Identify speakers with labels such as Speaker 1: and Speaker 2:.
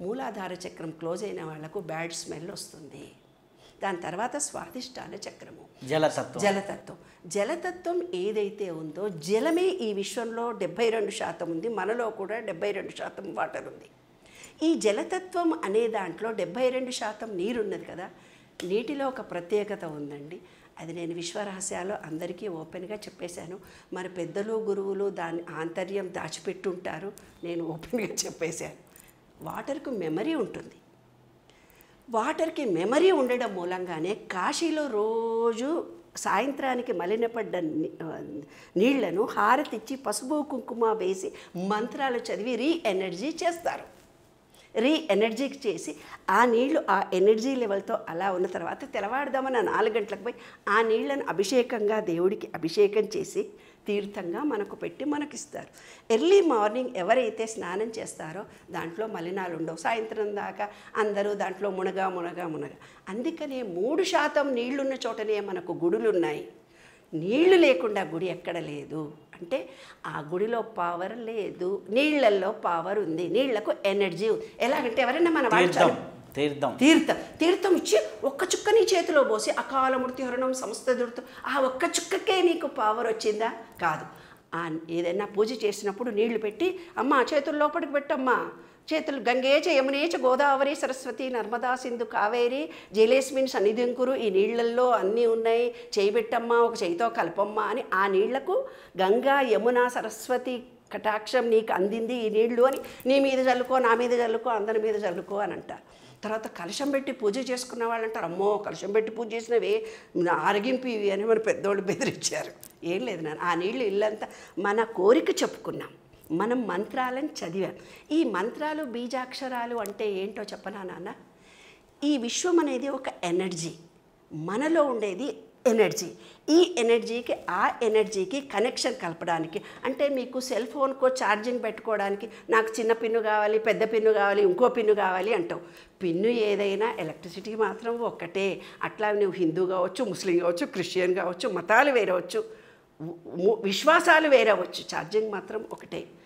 Speaker 1: మూలాధార చక్రం క్లోజ్ అయిన వాళ్లకు బ్యాడ్ స్మెల్ వస్తుంది. దాని తర్వాత స్వాదిష్టాన చక్రము, జలతత్వం. జలతత్వం ఏదైతే ఉందో జలమే ఈ విశ్వంలో 72% ఉంది, మనలో కూడా 72% వాటర్ ఉంది. ఈ జలతత్వం అనే దాంట్లో 72% నీరున్నది కదా. నీటిలో ఒక ప్రత్యేకత ఉందండి, అది నేను విశ్వరహస్యాలు అందరికీ ఓపెన్గా చెప్పేశాను. మరి పెద్దలు గురువులు దాని ఆంతర్యం దాచిపెట్టుంటారు, నేను ఓపెన్గా చెప్పేశాను. వాటర్కు మెమరీ ఉంటుంది. వాటర్కి మెమరీ ఉండడం మూలంగానే కాశీలో రోజు సాయంత్రానికి మలినపడ్డ నీళ్లను హారతిచ్చి పసుపు కుంకుమ వేసి మంత్రాలు చదివి ఎనర్జీ చేస్తారు. ఎనర్జీకి చేసి ఆ నీళ్లు ఆ ఎనర్జీ లెవెల్తో అలా ఉన్న తర్వాత తెల్లవారుదామన్న 4 గంటలకు పోయి ఆ నీళ్లను అభిషేకంగా దేవుడికి అభిషేకం చేసి తీర్థంగా మనకు పెట్టి మనకిస్తారు. ఎర్లీ మార్నింగ్ ఎవరైతే స్నానం చేస్తారో దాంట్లో మలినాలు ఉండవు. సాయంత్రం దాకా అందరూ దాంట్లో మునగ. అందుకనే 3% నీళ్లున్న చోటనే మనకు గుడులు ఉన్నాయి. నీళ్లు లేకుండా గుడి ఎక్కడ లేదు అంటే ఆ గుడిలో పవర్ లేదు, నీళ్లలో పవర్ ఉంది, నీళ్లకు ఎనర్జీ ఉంది. ఎలాగంటే ఎవరైనా మన వాళ్ళు తీర్థం ఇచ్చి ఒక్క చుక్క నీ చేతిలో పోసి అకాల మృత్యుహరణం సమస్త దుర్తం, ఆ ఒక్క చుక్కకే నీకు పవర్ వచ్చిందా? కాదు. ఏదైనా పూజ చేసినప్పుడు నీళ్లు పెట్టి అమ్మ చేతులు లోపలికి పెట్టమ్మా, చేతులు గంగే చ యమునే చ గోదావరి సరస్వతి నర్మదా సింధు కావేరి జలేస్మిన్ సన్నిధింకురు, ఈ నీళ్లల్లో అన్నీ ఉన్నాయి, చేయబెట్టమ్మా, ఒక చేయితో కలపమ్మా అని ఆ నీళ్లకు గంగా యమున సరస్వతి కటాక్షం నీకు అందింది ఈ నీళ్లు అని నీ మీద చల్లుకో, నా మీద చల్లుకో, అందరి మీద చల్లుకో అని అంటారు. తర్వాత కలశం పెట్టి పూజ చేసుకున్న వాళ్ళు అంటారు, అమ్మో కలశం పెట్టి పూజ చేసినవే ఆరగింపు ఇవి అని మన పెద్దోళ్ళు బెదిరించారు. ఏం లేదు నాన్న, ఆ నీళ్ళు ఇల్లంతా మన కోరిక చెప్పుకున్నాం, మనం మంత్రాలను చదివాం. ఈ మంత్రాలు బీజాక్షరాలు అంటే ఏంటో చెప్పనా నాన్న? ఈ విశ్వం అనేది ఒక ఎనర్జీ, మనలో ఉండేది ఎనర్జీ. ఈ ఎనర్జీకి ఆ ఎనర్జీకి కనెక్షన్ కలపడానికి, అంటే మీకు సెల్ ఫోన్కో ఛార్జింగ్ పెట్టుకోవడానికి నాకు చిన్న పిన్ను కావాలి, పెద్ద పిన్ను కావాలి, ఇంకో పిన్ను కావాలి అంటావు. పిన్ను ఏదైనా ఎలక్ట్రిసిటీ మాత్రం ఒక్కటే. అట్లా నువ్వు హిందూ కావచ్చు, ముస్లిం కావచ్చు, క్రిస్టియన్ కావచ్చు, మతాలు వేరవచ్చు, విశ్వాసాలు వేరవచ్చు, ఛార్జింగ్ మాత్రం ఒకటే.